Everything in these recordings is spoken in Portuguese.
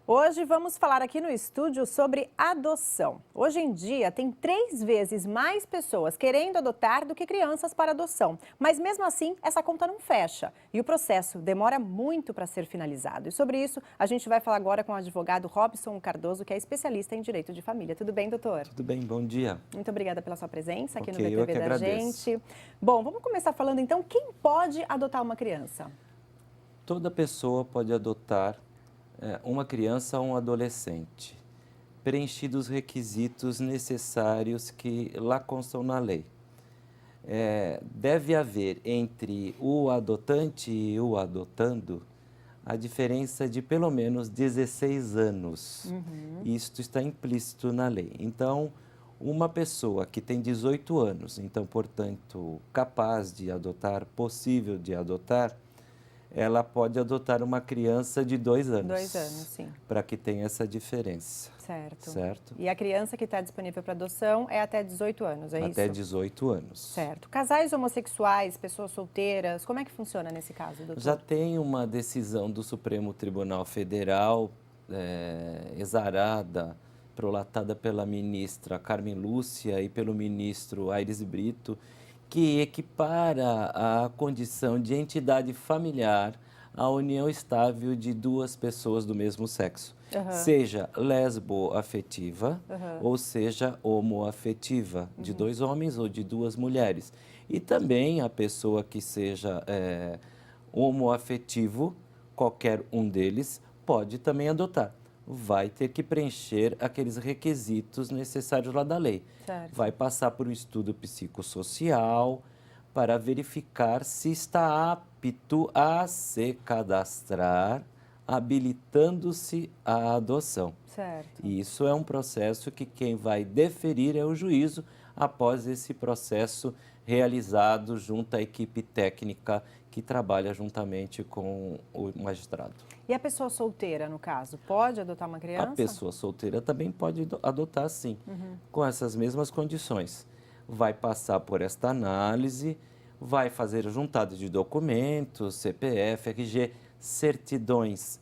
Hoje vamos falar aqui no estúdio sobre adoção. Hoje em dia tem 3 vezes mais pessoas querendo adotar do que crianças para adoção. Mas mesmo assim, essa conta não fecha e o processo demora muito para ser finalizado. E sobre isso, a gente vai falar agora com o advogado Robson Cardoso, que é especialista em direito de família. Tudo bem, doutor? Tudo bem, bom dia. Muito obrigada pela sua presença aqui no eu que BTV da agradeço. gente. Bom, vamos começar falando então, quem pode adotar uma criança? Toda pessoa pode adotar uma criança ou um adolescente, preenchidos os requisitos necessários que lá constam na lei. Deve haver entre o adotante e o adotando a diferença de pelo menos 16 anos. Isto está implícito na lei. Então, uma pessoa que tem 18 anos, então, portanto, capaz de adotar, possível de adotar, ela pode adotar uma criança de 2 anos. 2 anos, sim. Para que tenha essa diferença. Certo. E a criança que está disponível para adoção é até 18 anos, é isso? Até 18 anos. Certo. Casais homossexuais, pessoas solteiras, como é que funciona nesse caso, doutor? Já tem uma decisão do Supremo Tribunal Federal, exarada, prolatada pela ministra Carmen Lúcia e pelo ministro Aires Brito, que equipara a condição de entidade familiar à união estável de 2 pessoas do mesmo sexo, seja lesbo-afetiva ou seja homoafetiva, de 2 homens ou de 2 mulheres. E também a pessoa que seja homoafetivo, qualquer um deles, pode também adotar. Vai ter que preencher aqueles requisitos necessários lá da lei. Certo. Vai passar por um estudo psicossocial para verificar se está apto a se cadastrar, habilitando-se à adoção. Certo. E isso é um processo que quem vai deferir é o juízo após esse processo realizado junto à equipe técnica que trabalha juntamente com o magistrado. E a pessoa solteira, no caso, pode adotar uma criança? A pessoa solteira também pode adotar, sim, com essas mesmas condições. Vai passar por esta análise, vai fazer juntada de documentos, CPF, RG, certidões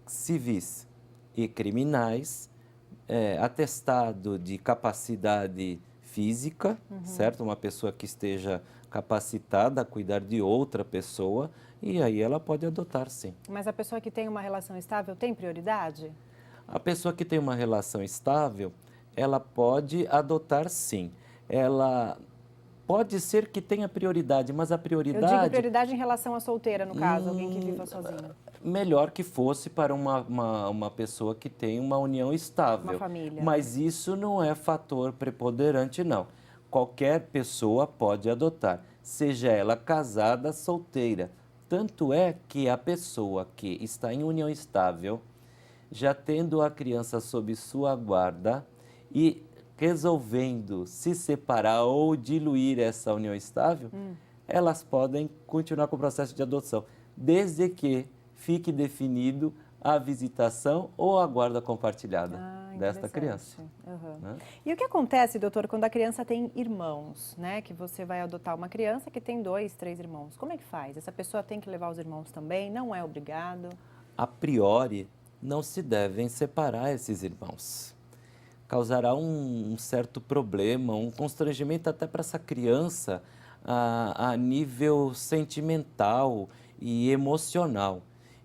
civis e criminais, atestado de capacidade física, certo? Uma pessoa que esteja capacitada a cuidar de outra pessoa, e aí ela pode adotar, sim. Mas a pessoa que tem uma relação estável tem prioridade? A pessoa que tem uma relação estável, ela pode adotar, sim. Ela pode ser que tenha prioridade, mas a prioridade... Eu digo prioridade em relação à solteira, no caso, alguém que viva sozinho. Melhor que fosse para uma pessoa que tem uma união estável. Uma família. Mas isso não é fator preponderante, não. Qualquer pessoa pode adotar, seja ela casada, solteira. Tanto é que a pessoa que está em união estável, já tendo a criança sob sua guarda e resolvendo se separar ou diluir essa união estável, elas podem continuar com o processo de adoção, desde que fique definido a visitação ou a guarda compartilhada desta criança. Né? E o que acontece, doutor, quando a criança tem irmãos, né? Que você vai adotar uma criança que tem 2, 3 irmãos. Como é que faz? Essa pessoa tem que levar os irmãos também? Não é obrigado? A priori, não se devem separar esses irmãos. Causará um certo problema, um constrangimento até para essa criança a nível sentimental e emocional.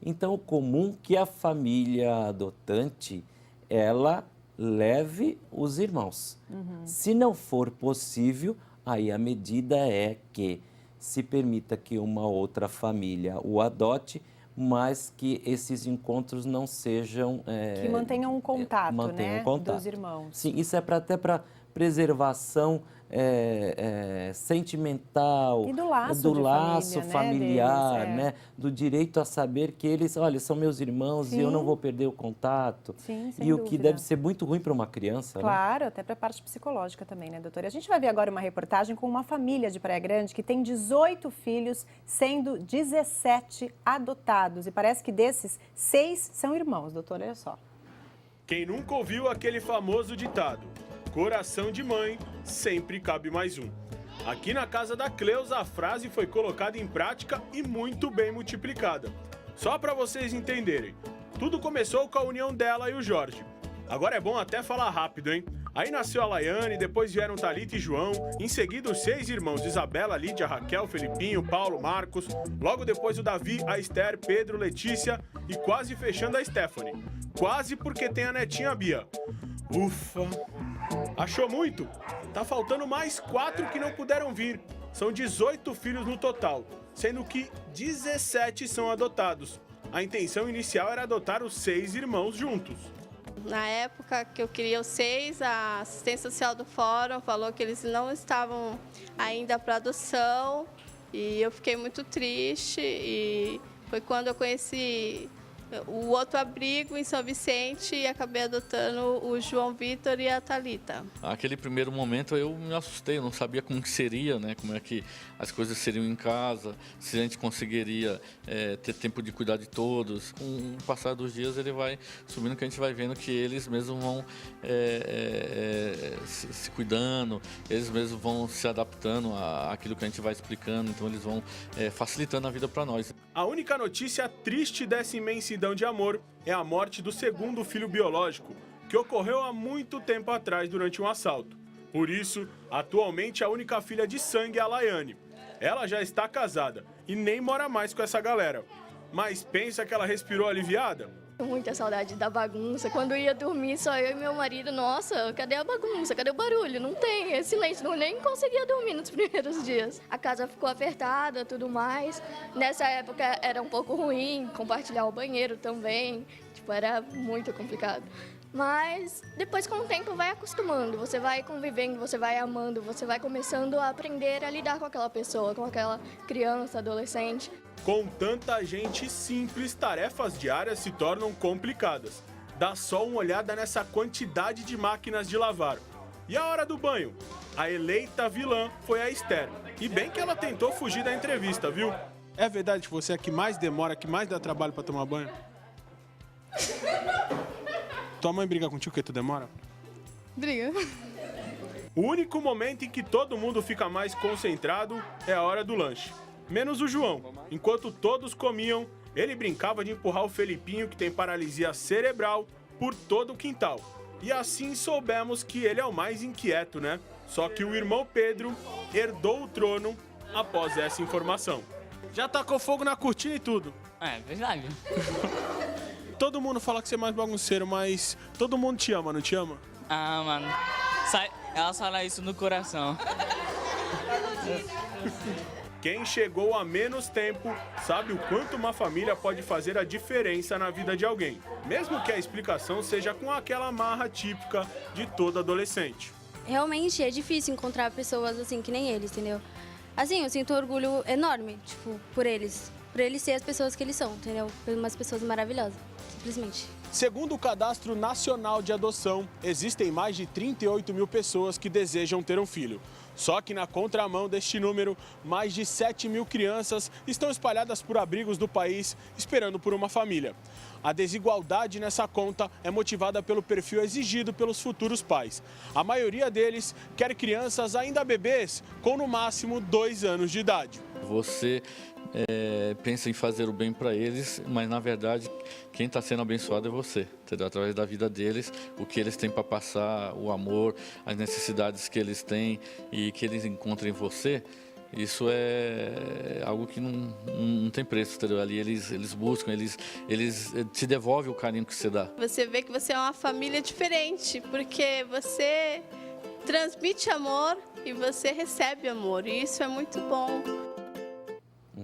Então, o comum é que a família adotante, ela leve os irmãos. Se não for possível, aí a medida é que se permita que uma outra família o adote, mas que esses encontros não sejam... que mantenham um contato, né, dos irmãos. Sim, isso é até para preservação sentimental, e do laço, do laço família, familiar, né, deles, né, do direito a saber que eles, olha, são meus irmãos e eu não vou perder o contato. Sim, sem e o dúvida. que deve ser muito ruim para uma criança. Claro, né? Até para a parte psicológica também, né, doutora? A gente vai ver agora uma reportagem com uma família de Praia Grande que tem 18 filhos, sendo 17 adotados. E parece que desses, 6 são irmãos, doutora, olha só. Quem nunca ouviu aquele famoso ditado? Coração de mãe, sempre cabe mais um. Aqui na casa da Cleusa, a frase foi colocada em prática e muito bem multiplicada. Só para vocês entenderem, Tudo começou com a união dela e o Jorge. Agora é bom até falar rápido, hein? Aí nasceu a Laiane, depois vieram Thalita e João, em seguida os 6 irmãos, Isabela, Lídia, Raquel, Felipinho, Paulo, Marcos, logo depois o Davi, a Esther, Pedro, Letícia e quase fechando a Stephanie. Quase porque tem a netinha Bia. Ufa! Achou muito? Tá faltando mais 4 que não puderam vir. São 18 filhos no total, sendo que 17 são adotados. A intenção inicial era adotar os 6 irmãos juntos. Na época que eu queria os 6, a assistência social do fórum falou que eles não estavam ainda para adoção e eu fiquei muito triste. E foi quando eu conheci o outro abrigo em São Vicente e acabei adotando o João Vitor e a Thalita. Aquele primeiro momento eu me assustei, eu não sabia como que seria, né? Como é que as coisas seriam em casa, se a gente conseguiria ter tempo de cuidar de todos. Com o passar dos dias ele vai subindo, que a gente vai vendo que eles mesmos vão se cuidando, eles mesmos vão se adaptando àquilo que a gente vai explicando, então eles vão facilitando a vida para nós. A única notícia triste dessa imensidão de amor é a morte do segundo filho biológico, que ocorreu há muito tempo atrás durante um assalto. Por isso, atualmente a única filha de sangue é a Laiane. Ela já está casada e nem mora mais com essa galera. Mas pensa que ela respirou aliviada? Muita saudade da bagunça. Quando ia dormir, só eu e meu marido, nossa, cadê a bagunça? Cadê o barulho? Não tem, é silêncio, nem conseguia dormir nos primeiros dias. A casa ficou apertada, tudo mais. Nessa época era um pouco ruim compartilhar o banheiro também, era muito complicado. Mas depois, com o tempo, vai acostumando, você vai convivendo, você vai amando, você vai começando a aprender a lidar com aquela pessoa, com aquela criança, adolescente. Com tanta gente simples, tarefas diárias se tornam complicadas. Dá só uma olhada nessa quantidade de máquinas de lavar. E a hora do banho? A eleita vilã foi a Esther. E bem que ela tentou fugir da entrevista, viu? É verdade que você é a que mais demora, que mais dá trabalho pra tomar banho? Tua mãe briga contigo porque tu demora? Briga. O único momento em que todo mundo fica mais concentrado é a hora do lanche. Menos o João. Enquanto todos comiam, ele brincava de empurrar o Felipinho, que tem paralisia cerebral, por todo o quintal. E assim soubemos que ele é o mais inquieto, né? Só que o irmão Pedro herdou o trono após essa informação. Já tacou fogo na cortina e tudo. É verdade. Todo mundo fala que você é mais bagunceiro, mas todo mundo te ama, não te ama? Ah, mano. Elas falam isso no coração. Quem chegou há menos tempo sabe o quanto uma família pode fazer a diferença na vida de alguém, mesmo que a explicação seja com aquela marra típica de todo adolescente. Realmente é difícil encontrar pessoas assim que nem eles, entendeu? Assim, eu sinto um orgulho enorme, por eles ser as pessoas que eles são, entendeu? Por umas pessoas maravilhosas, simplesmente. Segundo o Cadastro Nacional de Adoção, existem mais de 38 mil pessoas que desejam ter um filho. Só que na contramão deste número, mais de 7 mil crianças estão espalhadas por abrigos do país esperando por uma família. A desigualdade nessa conta é motivada pelo perfil exigido pelos futuros pais. A maioria deles quer crianças ainda bebês com no máximo 2 anos de idade. Você pensa em fazer o bem para eles, mas na verdade quem está sendo abençoado é você, entendeu? Através da vida deles, o que eles têm para passar, o amor, as necessidades que eles têm e que eles encontram em você, isso é algo que não tem preço, entendeu? Ali eles buscam, eles te devolvem o carinho que você dá. Você vê que você é uma família diferente, porque você transmite amor e você recebe amor, e isso é muito bom.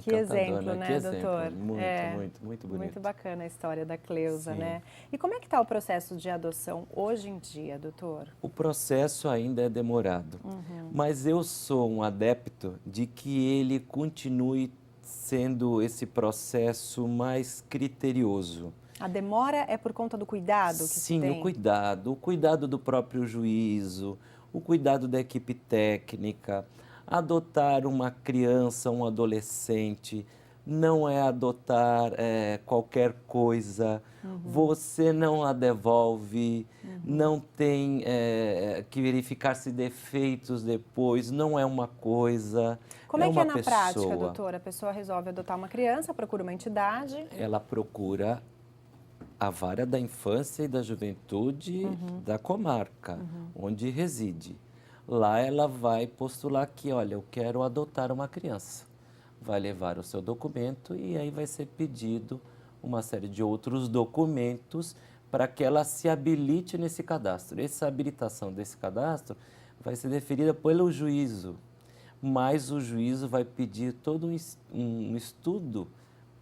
Que exemplo, né, que exemplo. doutor? Muito bonito. Muito bacana a história da Cleusa, Sim. né? E como é que está o processo de adoção hoje em dia, doutor? O processo ainda é demorado, mas eu sou um adepto de que ele continue sendo esse processo mais criterioso. A demora é por conta do cuidado que se Sim, tem? o cuidado do próprio juízo, o cuidado da equipe técnica. Adotar uma criança, um adolescente, não é adotar qualquer coisa. Você não a devolve, não tem que verificar se defeitos depois, não é uma coisa. Como é que uma é na pessoa. prática, doutora? A pessoa resolve adotar uma criança, procura uma entidade. Ela procura A vara da infância e da juventude da comarca, onde reside. Lá ela vai postular que, olha, eu quero adotar uma criança. Vai levar o seu documento e aí vai ser pedido uma série de outros documentos para que ela se habilite nesse cadastro. Essa habilitação desse cadastro vai ser deferida pelo juízo, mas o juízo vai pedir todo um estudo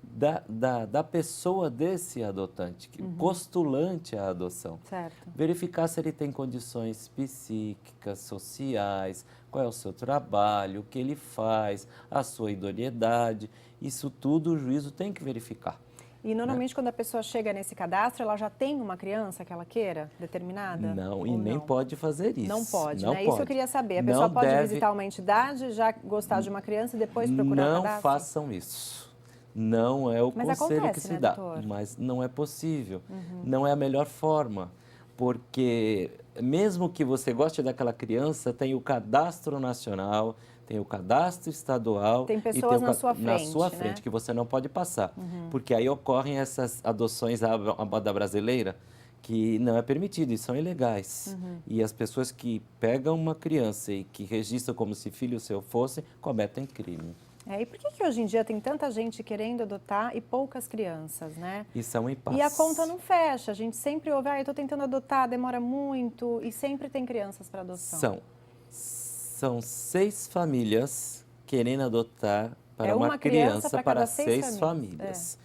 da pessoa desse adotante, postulante à adoção. Certo. Verificar se ele tem condições psíquicas, sociais, qual é o seu trabalho, o que ele faz, a sua idoneidade. Isso tudo o juízo tem que verificar. E normalmente quando a pessoa chega nesse cadastro, ela já tem uma criança que ela queira, determinada? Não, Ou e nem não? pode fazer isso. Não pode, não né? pode. Isso eu queria saber. A pessoa Não pode deve... visitar uma entidade, já gostar de uma criança e depois procurar o Não cadastro? façam isso. Não é o Mas conselho acontece, que se né, dá, doutor? mas não é possível. Não é a melhor forma, porque mesmo que você goste daquela criança, tem o cadastro nacional, tem o cadastro estadual. Tem pessoas na sua na frente, sua né? frente, que você não pode passar. Porque aí ocorrem essas adoções à moda brasileira, que não é permitido e são ilegais. E as pessoas que pegam uma criança e que registram como se filho seu fosse, cometem crime. E por que hoje em dia tem tanta gente querendo adotar e poucas crianças, né? Isso é um impasse. E a conta não fecha. A gente sempre ouve, eu estou tentando adotar, demora muito. E sempre tem crianças para adoção. São 6 famílias querendo adotar para uma uma criança criança para para cada 6 6 famílias.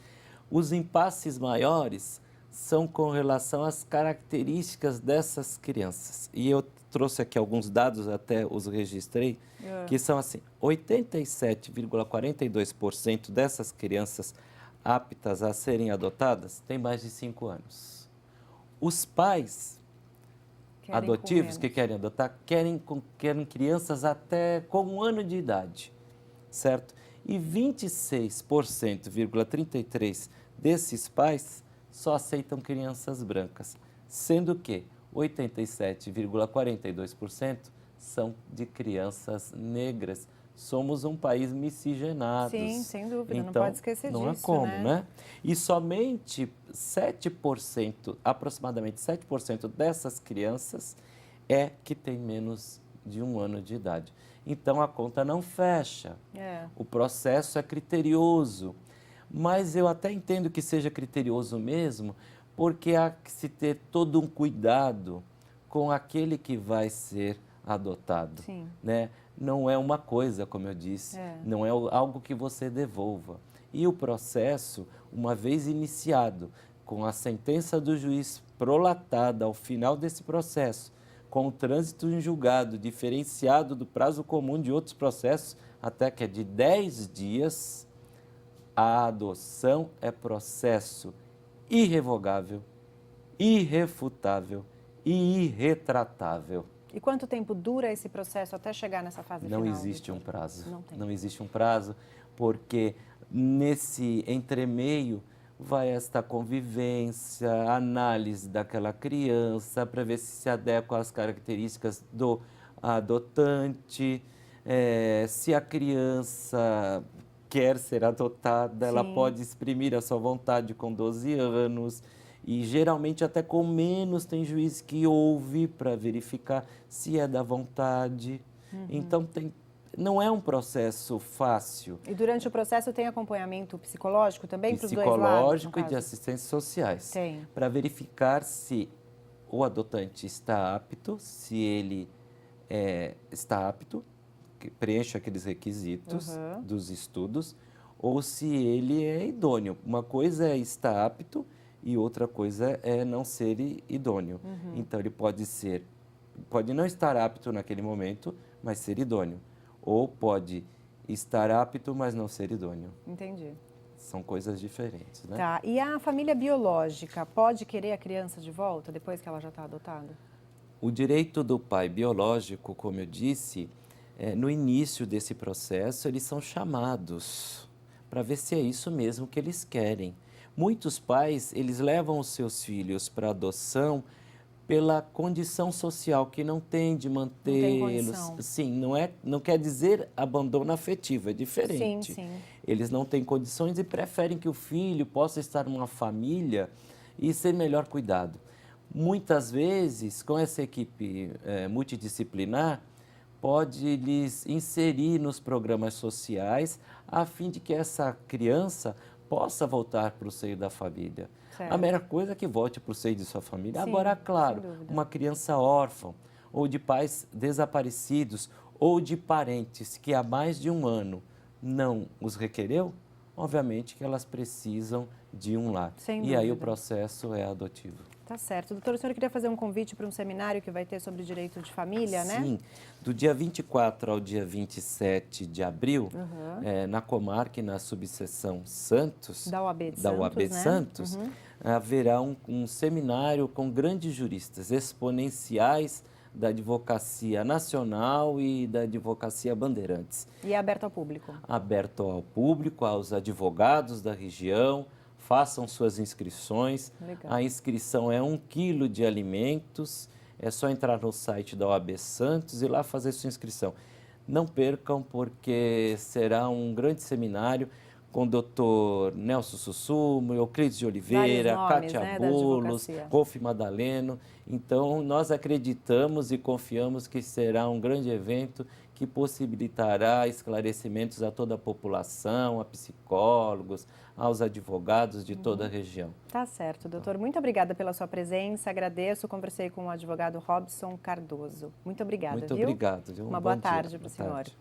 Os impasses maiores são com relação às características dessas crianças. E eu trouxe aqui alguns dados, até os registrei, que são assim, 87,42% dessas crianças aptas a serem adotadas têm mais de 5 anos. Os pais Querem adotivos com que querem adotar querem crianças até com 1 ano de idade, certo? E 26,33% desses pais só aceitam crianças brancas, sendo que 87,42% são de crianças negras. Somos um país miscigenado. Sim, sem dúvida, então, não pode esquecer não disso, há como, né? né? E somente 7%, aproximadamente 7% dessas crianças é que tem menos de 1 ano de idade. Então, a conta não fecha. O processo é criterioso. Mas eu até entendo que seja criterioso mesmo, porque há que se ter todo um cuidado com aquele que vai ser adotado. Sim. Né? Não é uma coisa, como eu disse, não é algo que você devolva. E o processo, uma vez iniciado, com a sentença do juiz prolatada ao final desse processo, com o trânsito em julgado diferenciado do prazo comum de outros processos, até que é de 10 dias, a adoção é processo irrevogável, irrefutável e irretratável. E quanto tempo dura esse processo até chegar nessa fase final? Não existe um prazo. Não tem. Não existe um prazo, porque nesse entremeio vai esta convivência, análise daquela criança para ver se adequa às características do adotante, se a criança quer ser adotada, ela pode exprimir a sua vontade com 12 anos e geralmente até com menos tem juiz que ouve para verificar se é da vontade. Então não é um processo fácil. E durante o processo tem acompanhamento psicológico também para os dois lados? Psicológico e de assistências sociais. Tem. Para verificar se o adotante está apto, se ele está apto, que preenche aqueles requisitos dos estudos, ou se ele é idôneo. Uma coisa é estar apto e outra coisa é não ser idôneo. Então, ele pode não estar apto naquele momento, mas ser idôneo. Ou pode estar apto, mas não ser idôneo. Entendi. São coisas diferentes, né? Tá. E a família biológica pode querer a criança de volta depois que ela já está adotada? O direito do pai biológico, como eu disse, no início desse processo, eles são chamados para ver se é isso mesmo que eles querem. Muitos pais, eles levam os seus filhos para adoção pela condição social que não tem de mantê-los. Sim, não quer dizer abandono afetivo, é diferente. Sim, sim. Eles não têm condições e preferem que o filho possa estar numa família e ser melhor cuidado. Muitas vezes, com essa equipe multidisciplinar, pode lhes inserir nos programas sociais, a fim de que essa criança possa voltar para o seio da família. Certo. A melhor coisa é que volte para o seio de sua família. Sim, agora, claro, sem dúvida. uma criança órfã, ou de pais desaparecidos, ou de parentes que há mais de um ano não os requereu, obviamente que elas precisam de um lar. Sem e aí o dúvida. processo é adotivo. Tá certo. Doutor, o senhor queria fazer um convite para um seminário que vai ter sobre direito de família, né? Sim, do dia 24 ao dia 27 de abril, na Comarc, na subseção Santos, Da UAB de da Santos, UAB né? Santos, haverá um seminário com grandes juristas exponenciais da advocacia nacional e da advocacia Bandeirantes. E é aberto ao público. Aberto ao público, aos advogados da região, façam suas inscrições. Legal. A inscrição é 1 quilo de alimentos, é só entrar no site da OAB Santos e lá fazer sua inscrição. Não percam, porque será um grande seminário com o doutor Nelson Sussumo, Euclides de Oliveira, Vários nomes, Cátia né, da Boulos, advocacia. Rolf Madaleno. Então, nós acreditamos e confiamos que será um grande evento que possibilitará esclarecimentos a toda a população, a psicólogos, aos advogados de toda a região. Tá certo, doutor. Muito obrigada pela sua presença. Agradeço. Conversei com o advogado Robson Cardoso. Muito obrigada, Muito viu? obrigado. Viu? Uma Um boa bom dia. tarde para o Boa senhor. tarde.